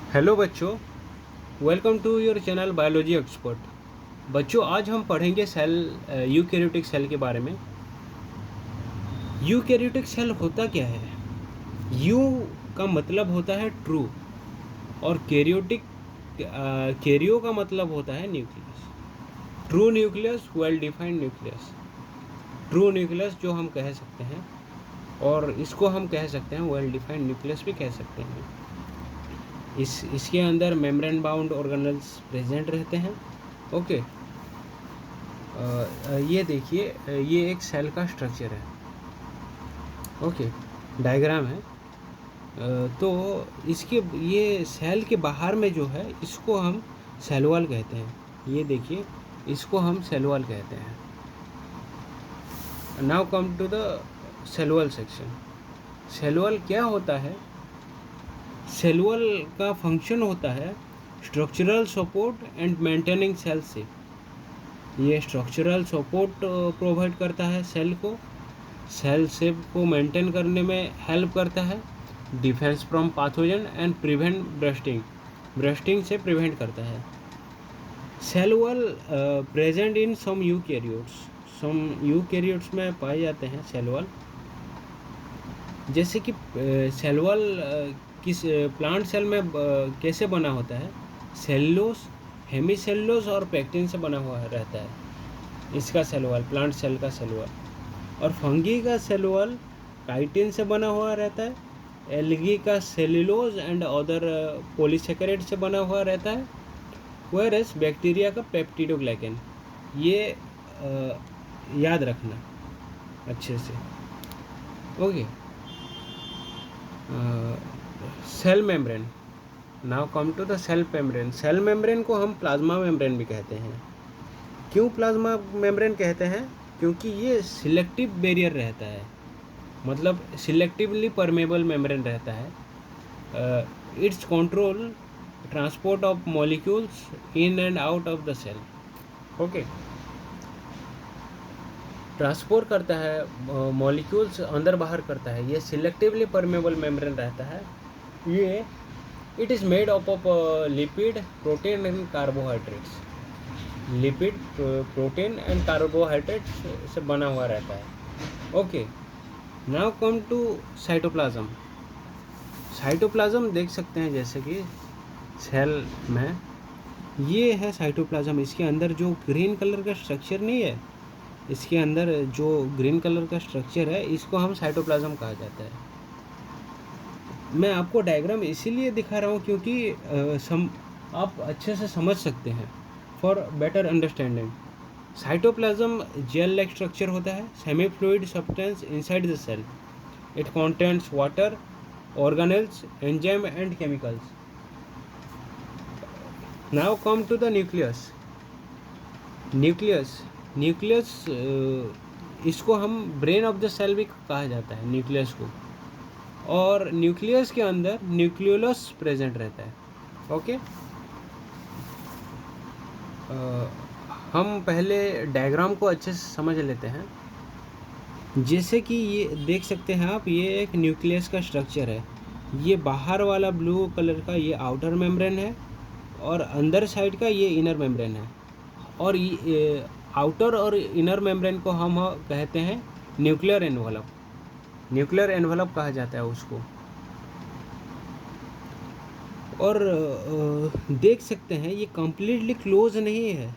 Hello बच्चों, welcome to your channel biology expert. बच्चों, आज हम पढ़ेंगे सेल यूकैरियोटिक सेल के बारे में। यूकैरियोटिक सेल होता क्या है? यू का मतलब होता है ट्रू और कैरियोटिक कैरियो का मतलब होता है nucleus. True nucleus, well defined nucleus. True nucleus जो हम कह सकते हैं, और इसको हम कह सकते हैं वेल डिफाइंड न्यूक्लियस भी कह सकते हैं। इसके अंदर मेम्ब्रेन बाउंड ऑर्गेनेल्स प्रेजेंट रहते हैं। ओके, ये देखिए, ये एक सेल का स्ट्रक्चर है। ओके, डायग्राम है। तो इसके ये सेल के बाहर में जो है, इसको हम सेल वॉल कहते हैं। ये देखिए, इसको हम सेल वॉल कहते हैं। Now come to the cell wall section. Cell wall क्या होता है? सेल वॉल का फंक्शन होता है structural support and maintaining cell shape. ये स्ट्रक्चरल सपोर्ट प्रोवाइड करता है सेल को, सेल शेप को मेंटेन करने में हेल्प करता है, defence from pathogen and prevent bursting से प्रिवेंट करता है। Cell wall present in some eukaryotes में पाए जाते हैं सेल वॉल। जैसे कि सेल वॉल किस प्लांट सेल में कैसे बना होता है? सेल्यूलोज, हेमीसेल्यूलोज और पेक्टिन से बना हुआ रहता है इसका सेल वॉल, प्लांट सेल का सेल वॉल। और फंगी का सेल वॉल काइटिन से बना हुआ रहता है। एल्गी का सेल्यूलोज एंड अदर पॉलीसेकेराइड से बना हुआ रहता है। वेयरएस बैक्टीरिया का पेप्टिडोग्लाइकन। ये याद रखना अच्छे से। Okay, cell membrane. Now come to the cell membrane. Cell membrane को हम प्लाज्मा मेम्ब्रेन भी कहते हैं। क्यों प्लाज्मा मेम्ब्रेन कहते हैं? क्योंकि ये सिलेक्टिव बैरियर रहता है, मतलब सिलेक्टिवली परमेबल मेम्ब्रेन रहता है। It's control transport of molecules in and out of the cell. Okay, transport करता है मॉलिक्यूल्स, अंदर बाहर करता है। ये सिलेक्टिवली परमेबल मेम्ब्रेन रहता है। ये it is made up of lipid, protein and carbohydrates. Lipid, protein and carbohydrates से बना हुआ रहता है। Okay, now come to cytoplasm. Cytoplasm देख सकते हैं जैसे कि सेल में ये है साइटोप्लाज्म। इसके अंदर जो ग्रीन कलर का स्ट्रक्चर नहीं है, इसके अंदर जो ग्रीन कलर का स्ट्रक्चर है, इसको हम साइटोप्लाज्म कहा जाता है। मैं आपको डायग्राम इसीलिए दिखा रहा हूँ क्योंकि आप अच्छे से समझ सकते हैं, for better understanding. Cytoplasm gel like structure होता है, semi fluid substance inside the cell. It contains water, organelles, enzyme and chemicals. Now come to the nucleus. Nucleus इसको हम ब्रेन ऑफ द सेल भी कहा जाता है, न्यूक्लियस को। और न्यूक्लियस के अंदर न्यूक्लियोलस प्रेजेंट रहता है। ओके, हम पहले डायग्राम को अच्छे से समझ लेते हैं। जैसे कि ये देख सकते हैं आप, ये एक न्यूक्लियस का स्ट्रक्चर है। ये बाहर वाला ब्लू कलर का ये आउटर मेम्ब्रेन है, और अंदर साइड का ये इनर मेम्ब्रेन है। और ये आउटर और इनर मेम्ब्रेन को हम कहते हैं न्यूक्लियर एनवलप। न्यूक्लियर एनवलप कहा जाता है उसको। और देख सकते हैं ये कम्प्लीटली क्लोज नहीं है,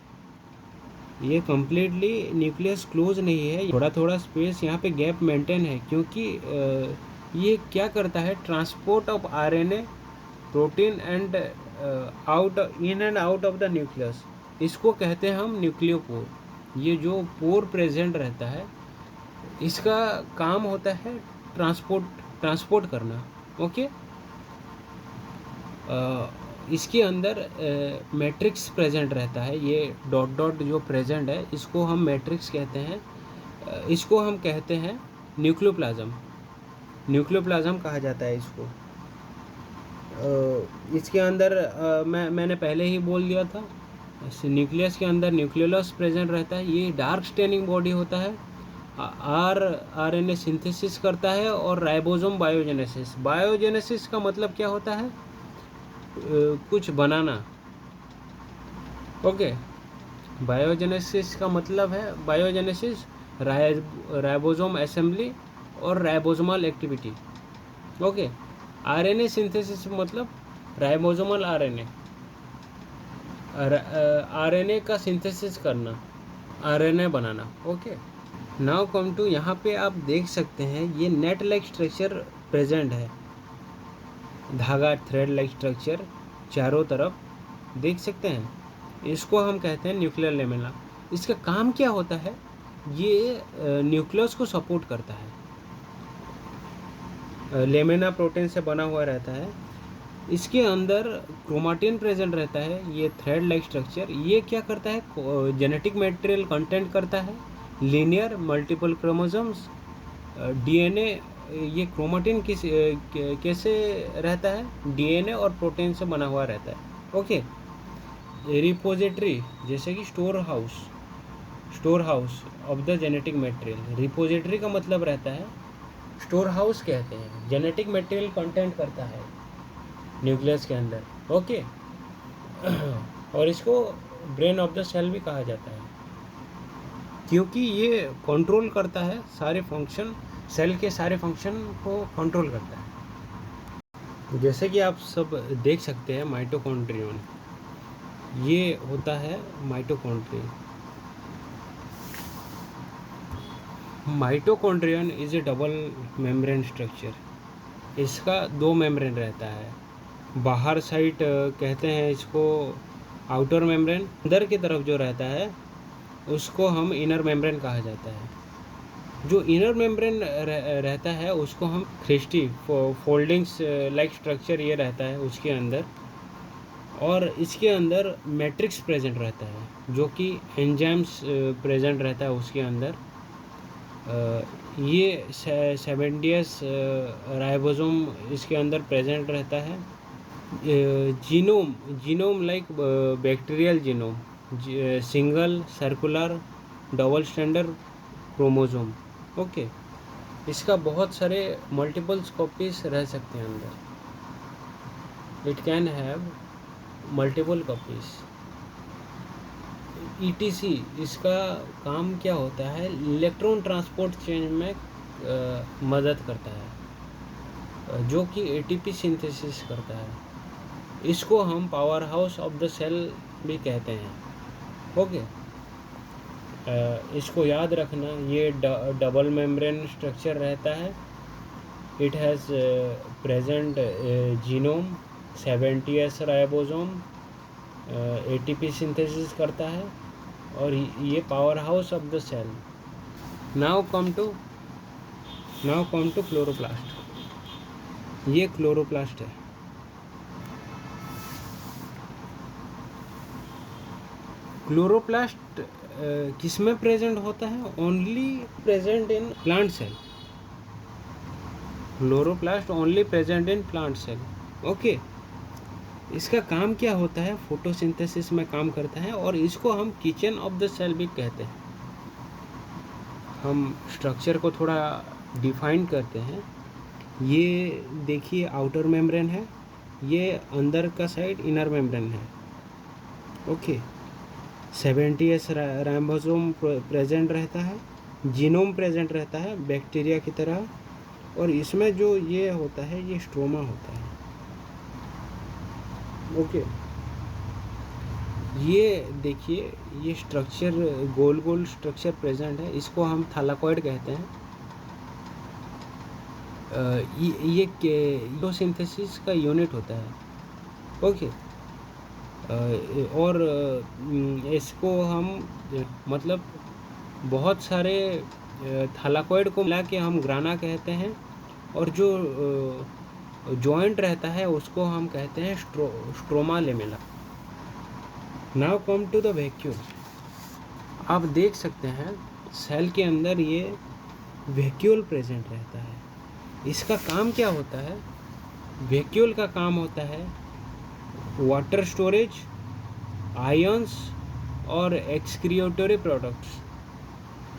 ये कम्प्लीटली न्यूक्लियस क्लोज नहीं है। थोड़ा थोड़ा स्पेस यहाँ पे गैप मेंटेन है, क्योंकि ये क्या करता है, transport of RNA, protein and out, in and out of the nucleus. इसको कहते हैं हम न्यूक्लियोपोर। ये जो पोर प्रेजेंट रहता है, इसका काम होता है ट्रांसपोर्ट करना। ओके, इसके अंदर मैट्रिक्स प्रेजेंट रहता है। ये डॉट डॉट जो प्रेजेंट है, इसको हम मैट्रिक्स कहते हैं। इसको हम कहते हैं न्यूक्लियोप्लाज्म। न्यूक्लियोप्लाज्म कहा जाता है इसको। इसके अंदर मैंने पहले ही बोल दिया था, न्यूक्लियस के अंदर न्यूक्लियोलस प्रेजेंट रहता है। ये डार्क स्टेनिंग बॉडी होता है। आरएनए सिंथेसिस करता है, और राइबोसोम बायोजेनेसिस। बायोजेनेसिस का मतलब क्या होता है? कुछ बनाना। ओके, बायोजेनेसिस का मतलब है बायोजेनेसिस राइबोसोम असेंबली और ribosomal activity. Okay, RNA synthesis मतलब राइबोसोमल आरएनए, आरएनए का सिंथेसिस करना, आरएनए बनाना। ओके, नाउ कम टू, यहाँ पे आप देख सकते हैं ये नेट लाइक स्ट्रक्चर प्रेजेंट है, धागा थ्रेड लाइक स्ट्रक्चर चारों तरफ देख सकते हैं। इसको हम कहते हैं न्यूक्लियर लेमेला। इसका काम क्या होता है? ये न्यूक्लियस को सपोर्ट करता है, लेमिना प्रोटीन से बना हुआ रहता है। इसके अंदर क्रोमाटिन प्रेजेंट रहता है, ये थ्रेड लाइक स्ट्रक्चर। ये क्या करता है? जेनेटिक मटेरियल कंटेंट करता है, लीनियर मल्टीपल क्रोमोसोम्स, डीएनए। ये क्रोमाटिन कैसे रहता है? डीएनए और प्रोटीन से बना हुआ रहता है। ओके, रिपोजिटरी जैसे कि store house of the genetic material. Repository का मतलब रहता है, स्टोर हाउस कहते हैं, जेनेटिक मटेरियल कंटेंट करता है न्यूक्लियस के अंदर। ओके, और इसको ब्रेन ऑफ द सेल भी कहा जाता है, क्योंकि ये कंट्रोल करता है सारे फंक्शन, सेल के सारे फंक्शन को कंट्रोल करता है। जैसे कि आप सब देख सकते हैं माइटोकॉन्ड्रियन, ये होता है mitochondrion. Mitochondrion is A double membrane structure. इसका 2 मेम्ब्रेन रहता है। बाहर साइड कहते हैं इसको आउटर मेम्ब्रेन, अंदर की तरफ जो रहता है उसको हम इनर मेम्ब्रेन कहा जाता है। जो इनर मेम्ब्रेन रहता है उसको हम क्रिस्टी फोल्डिंग्स लाइक स्ट्रक्चर ये रहता है उसके अंदर, और इसके अंदर मैट्रिक्स प्रेजेंट रहता है जो कि एंजाइम्स प्रेजेंट रहता है उसके अंदर। ये 70s राइबोसोम इसके अंदर प्रेजेंट रहता है। Genome like bacterial genome, single circular double standard chromosome. Okay, इसका बहुत सारे मल्टीपल कॉपीज रह सकते हैं अंदर, it can have multiple copies. ETC इसका काम क्या होता है? इलेक्ट्रॉन ट्रांसपोर्ट चेन में मदद करता है, जो कि ATP सिंथेसिस करता है। इसको हम power house of the cell भी कहते हैं। ओके, इसको याद रखना, ये डबल मेम्ब्रेन स्ट्रक्चर रहता है। It has present genome, 70s ribosome, ATP synthesis करता है, और ये power house of the cell. Now come to chloroplast. ये क्लोरोप्लास्ट है। क्लोरोप्लास्ट किस में प्रेजेंट होता है? Only present in plant cell. Chloroplast only present in plant cell. Okay, इसका काम क्या होता है? फोटोसिंथेसिस में काम करता है, और इसको हम किचन ऑफ द सेल भी कहते हैं। हम स्ट्रक्चर को थोड़ा डिफाइन करते हैं। ये देखिए आउटर मेम्ब्रेन है, ये अंदर का साइड इनर मेम्ब्रेन है। ओके, 70s राइबोसोम प्रेजेंट रहता है, जीनोम प्रेजेंट रहता है बैक्टीरिया की तरह, और इसमें जो ये होता है ये स्ट्रोमा होता है। ओके, ये देखिए ये स्ट्रक्चर गोल गोल स्ट्रक्चर प्रेजेंट है, इसको हम थैलाकॉइड कहते हैं। ये फोटोसिंथेसिस का यूनिट होता है। ओके, और इसको हम मतलब बहुत सारे थैलाकॉइड को मिला के हम ग्राना कहते हैं, और जो जॉइंट रहता है उसको हम कहते हैं stroma lamella. Now come to the vacuole. आप देख सकते हैं सेल के अंदर ये वैक्यूल प्रेजेंट रहता है। इसका काम क्या होता है? वैक्यूल का काम होता है वाटर स्टोरेज, आयंस और एक्सक्रिएटरी प्रोडक्ट्स।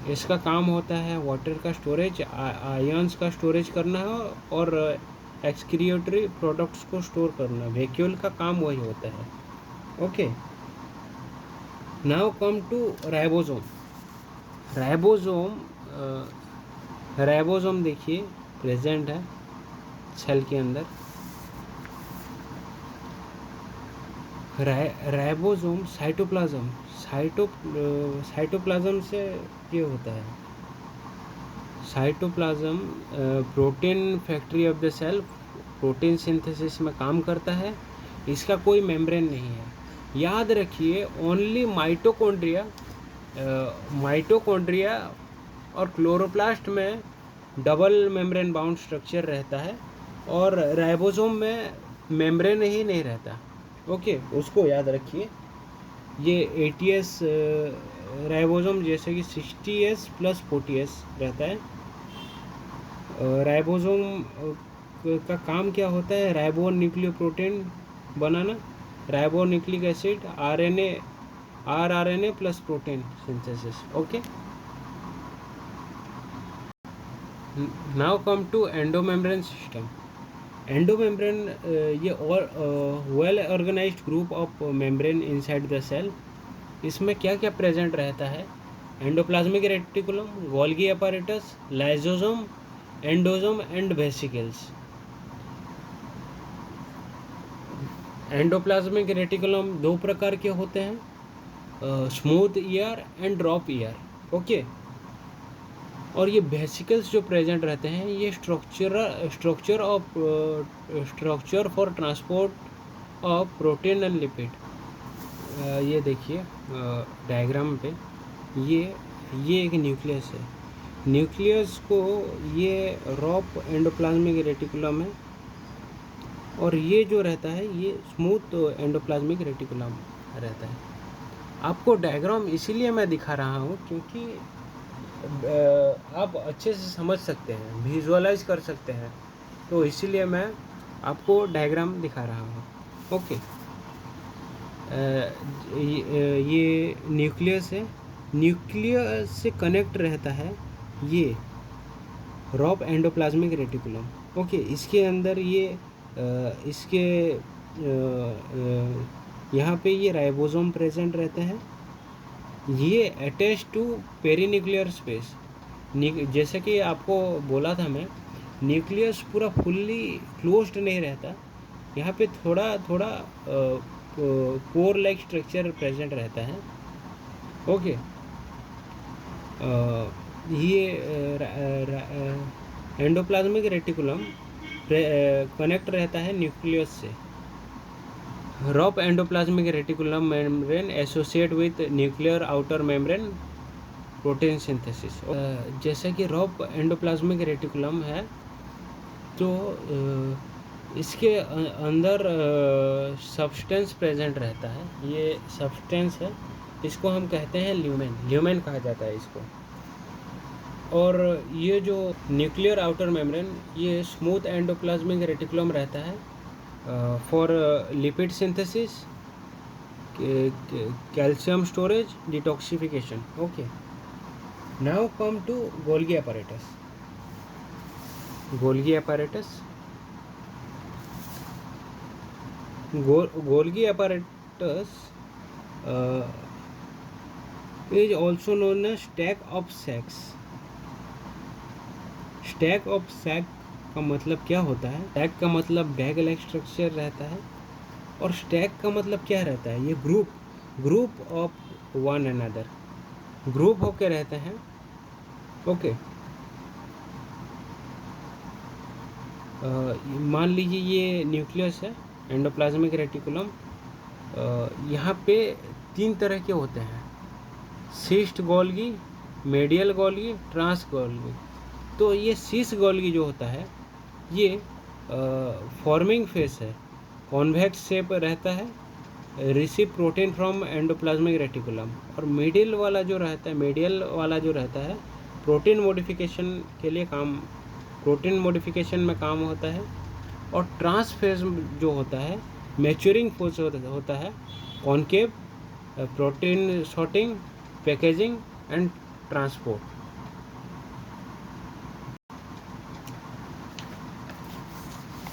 इसका काम होता है वाटर का स्टोरेज, आयंस का स्टोरेज करना है, और एक्सक्रिएटरी प्रोडक्ट्स को स्टोर करना, वैक्यूल का काम वही होता है। Okay, now come to ribosome. Ribosome ribosome देखिए प्रेजेंट है सेल के अंदर। राइबोसोम साइटोप्लाज्म, साइटोप्लाज्म से ये होता है। Cytoplasm protein factory of the cell, protein synthesis में काम करता है। इसका कोई मेम्ब्रेन नहीं है। याद रखिए ओनली माइटोकॉन्ड्रिया और क्लोरोप्लास्ट में डबल मेम्ब्रेन बाउंड स्ट्रक्चर रहता है और राइबोसोम में मेम्ब्रेन ही नहीं रहता। ओके, उसको याद रखिए। ये 80S राइबोसोम जैसे कि 60S प्लस 40S रहता है। राइबोसोम का काम क्या होता है? राइबो न्यूक्लियोप्रोटीन बनाना, ribonucleic acid, rRNA plus protein synthesis. Okay, now come to endomembrane system. Endomembrane ये और well organized group of membrane inside the cell. इसमें क्या क्या प्रेजेंट रहता है? Endoplasmic reticulum, Golgi apparatus, lysosome, endosome and vesicles. Endoplasmic reticulum दो प्रकार के होते हैं, स्मूथ ईयर एंड ड्रॉप ईयर। ओके, और ये वेसिकल्स जो प्रेजेंट रहते हैं ये structure for transport of protein and lipid. ये देखिए डायग्राम पे, ये एक न्यूक्लियस है। न्यूक्लियस को ये रॉप एंडोप्लाज्मिक रेटिकुलम है और ये जो रहता है ये स्मूथ एंडोप्लाज्मिक रेटिकुलम रहता है। आपको डायग्राम इसीलिए मैं दिखा रहा हूँ क्योंकि आप अच्छे से समझ सकते हैं, विजुअलाइज कर सकते हैं, तो इसीलिए मैं आपको डायग्राम दिखा रहा हूँ। ओके, ये न्यूक्लियस है। न्यूक्लियस से कनेक्ट रहता है ये रॉप एंडोप्लाज्मिक रेटिकुलम। ओके, इसके अंदर ये इसके यहाँ पे ये राइबोसोम प्रेजेंट रहते हैं। ये अटैच टू पेरीन्यूक्लियर स्पेस। जैसे कि आपको बोला था मैं, न्यूक्लियस पूरा फुल्ली क्लोज्ड नहीं रहता, यहाँ पे थोड़ा थोड़ा पोर लाइक स्ट्रक्चर प्रेजेंट रहता है। ओके, ये एंडोप्लाज्मिक रेटिकुलम कनेक्ट रहता है न्यूक्लियस से। Rough endoplasmic reticulum membrane associate with nuclear outer membrane protein synthesis. जैसे कि रॉप एंडोप्लाज्मिक रेटिकुलम है तो इसके अंदर सब्सटेंस प्रेजेंट रहता है। ये सब्सटेंस है, इसको हम कहते हैं ल्यूमेन कहा जाता है इसको। और ये जो न्यूक्लियर आउटर मेम्ब्रेन ये स्मूथ एंडोप्लाज्मिक रेटिकुलम रहता है for lipid synthesis, calcium storage, detoxification. Okay, now come to Golgi apparatus। Golgi apparatus is also known as stack of sacks। Stack of sack का मतलब क्या होता है? स्टैक का मतलब बैग लाइक स्ट्रक्चर रहता है और स्टैक का मतलब क्या रहता है? ये group of one another, group होके रहते हैं। ओके, मान लीजिए ये न्यूक्लियस है, एंडोप्लाज्मिक रेटिकुलम। यहाँ पे 3 तरह के होते हैं, cis Golgi, medial Golgi, trans Golgi. तो ये सिस गोल्गी जो होता है ये फॉर्मिंग फेस है, कॉन्वेक्स शेप रहता है, receive protein from endoplasmic reticulum. और मेडियल वाला जो रहता है प्रोटीन मॉडिफिकेशन में काम होता है। और ट्रांस फेज जो होता है मैच्योरिंग फेज होता है, concave, protein sorting, packaging and transport.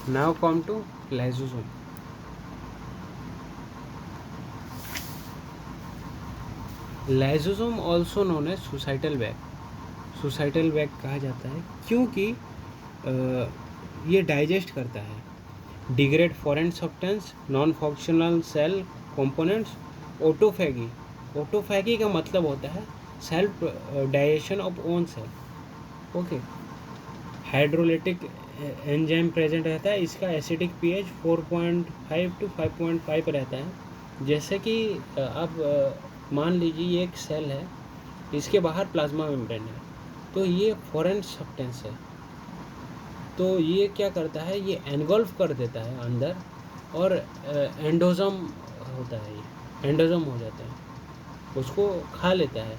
Now come to lysosome. Lysosome also known as suicidal bag. Suicidal bag कहा जाता है क्योंकि ये डाइजेस्ट करता है degrade foreign substance, non functional cell components, autophagy. Autophagy का मतलब होता है self digestion of own cell. Okay. Hydrolytic enzyme present रहता है, इसका एसिडिक पीएच 4.5 to 5.5 रहता है। जैसे कि आप मान लीजिए ये एक सेल है, इसके बाहर प्लाज्मा मेम्ब्रेन है, तो ये फॉरेन सब्सटेंस है, तो ये क्या करता है, ये एनगल्फ कर देता है अंदर और एंडोजम होता है, ये एंडोजम हो जाता है, उसको खा लेता है,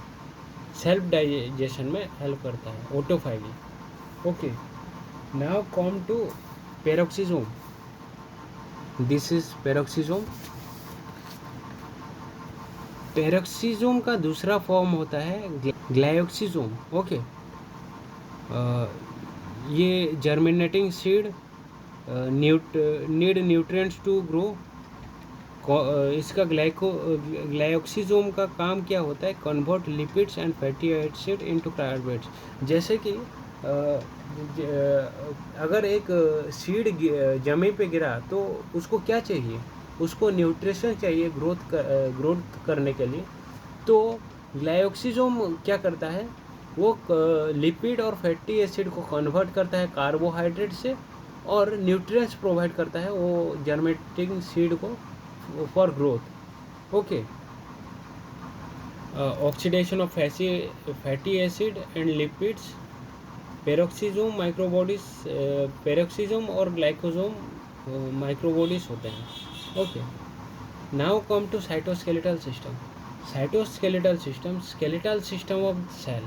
सेल्फ डाइजेशन में हेल्प करता है, autophagy. Okay, now come to peroxisome. This is peroxisome. Peroxisome का दूसरा फॉर्म होता है ग्लायोक्सिसोम। ओके। ये germinating seed need nutrients to grow. इसका ग्लायोक्सिसोम का काम क्या होता है, convert lipids and fatty acid into carbohydrates. जैसे कि अगर एक सीड जमीन पे गिरा तो उसको क्या चाहिए, उसको न्यूट्रिशन चाहिए ग्रोथ करने के लिए। तो ग्लायोक्सिसोम क्या करता है, वो लिपिड और फैटी एसिड को कन्वर्ट करता है कार्बोहाइड्रेट से और न्यूट्रिएंट्स प्रोवाइड करता है वो जर्मेटिंग सीड को for growth. Okay. Oxidation of fatty acid and lipids. Peroxisome microbodies, peroxisome और ग्लाइकोसोम माइक्रोबॉडीज होते हैं। Okay, now come to cytoskeletal system. Cytoskeletal system, skeletal system of cell.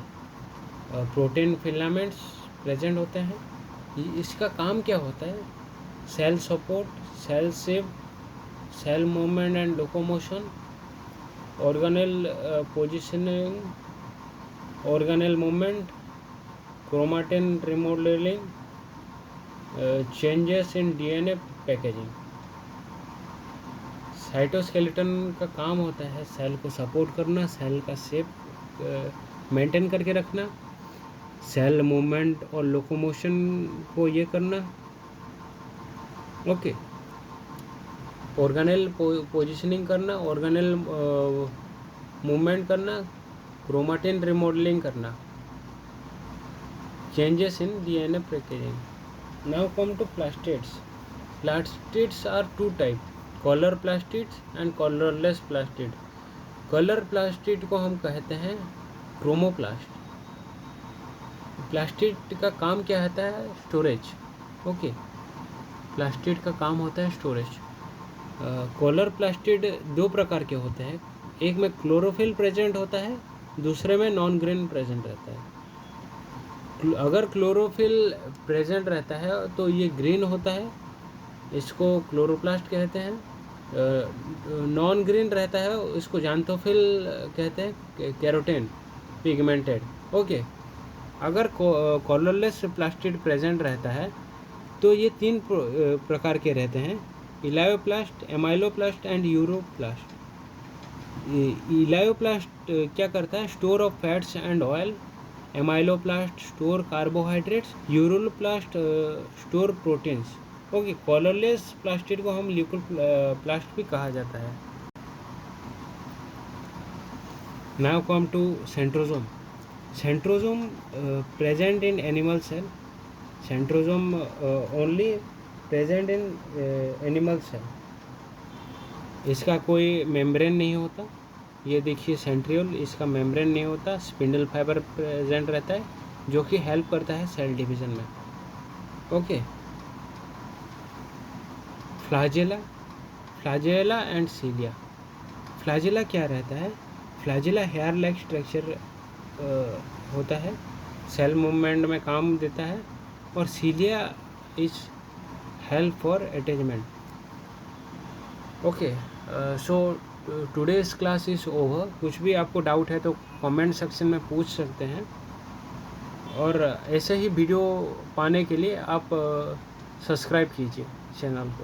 Protein filaments present होते हैं। इसका काम क्या होता है, cell support, cell shape, cell movement and locomotion, organelle positioning, organelle movement, chromatin remodelling, changes in DNA packaging. Cytoskeleton का काम होता है सेल को सपोर्ट करना, सेल का शेप मेंटेन करके रखना, सेल मूवमेंट और लोकोमोशन को ये करना। ओके, ऑर्गेनेल पोजिशनिंग करना, ऑर्गेनेल मूवमेंट करना, क्रोमाटिन रिमॉडलिंग करना, changes in DNA packaging. Now come to plastids. Plastids are two types, color plastids and colorless plastid. Colour plastid को हम कहते हैं क्रोमोप्लास्ट। प्लास्टिड का काम क्या होता है, स्टोरेज। ओके, प्लास्टिड का काम होता है स्टोरेज। कलर प्लास्टिड दो प्रकार के होते हैं, एक में क्लोरोफिल प्रेजेंट होता है, दूसरे में नॉन ग्रीन प्रेजेंट रहता है। अगर क्लोरोफिल प्रेजेंट रहता है तो ये ग्रीन होता है, इसको क्लोरोप्लास्ट कहते हैं। नॉन ग्रीन रहता है, इसको ज़ांथोफिल कहते हैं, कैरोटीन पिगमेंटेड। ओके, अगर कलरलेस प्लास्टिड प्रेजेंट रहता है तो ये तीन प्रकार के रहते हैं, elaioplast, amyloplast and aleuroplast. Elaioplast क्या करता है, store of fats and oil, amyloplast store carbohydrates, aleuroplast store proteins. Okay, colourless plastid को हम लिक्विड प्लास्ट भी कहा जाता है। Now come to centrosome. Centrosome present in animal cell. Centrosome only present in animal cell. इसका कोई membrane नहीं होता, ये देखिए सेंट्रियोल, इसका मेम्ब्रेन नहीं होता, स्पिंडल फाइबर प्रेजेंट रहता है जो कि हेल्प करता है सेल डिवीजन में। Okay, flagella, flagella and cilia. Flagella क्या रहता है, फ्लाजेला हेयर लाइक स्ट्रक्चर होता है, सेल मूवमेंट में काम देता है, और cilia is help for attachment. Okay, so today's class is over. कुछ भी आपको डाउट है तो कमेंट सेक्शन में पूछ सकते हैं, और ऐसे ही वीडियो पाने के लिए आप सब्सक्राइब कीजिए चैनल को।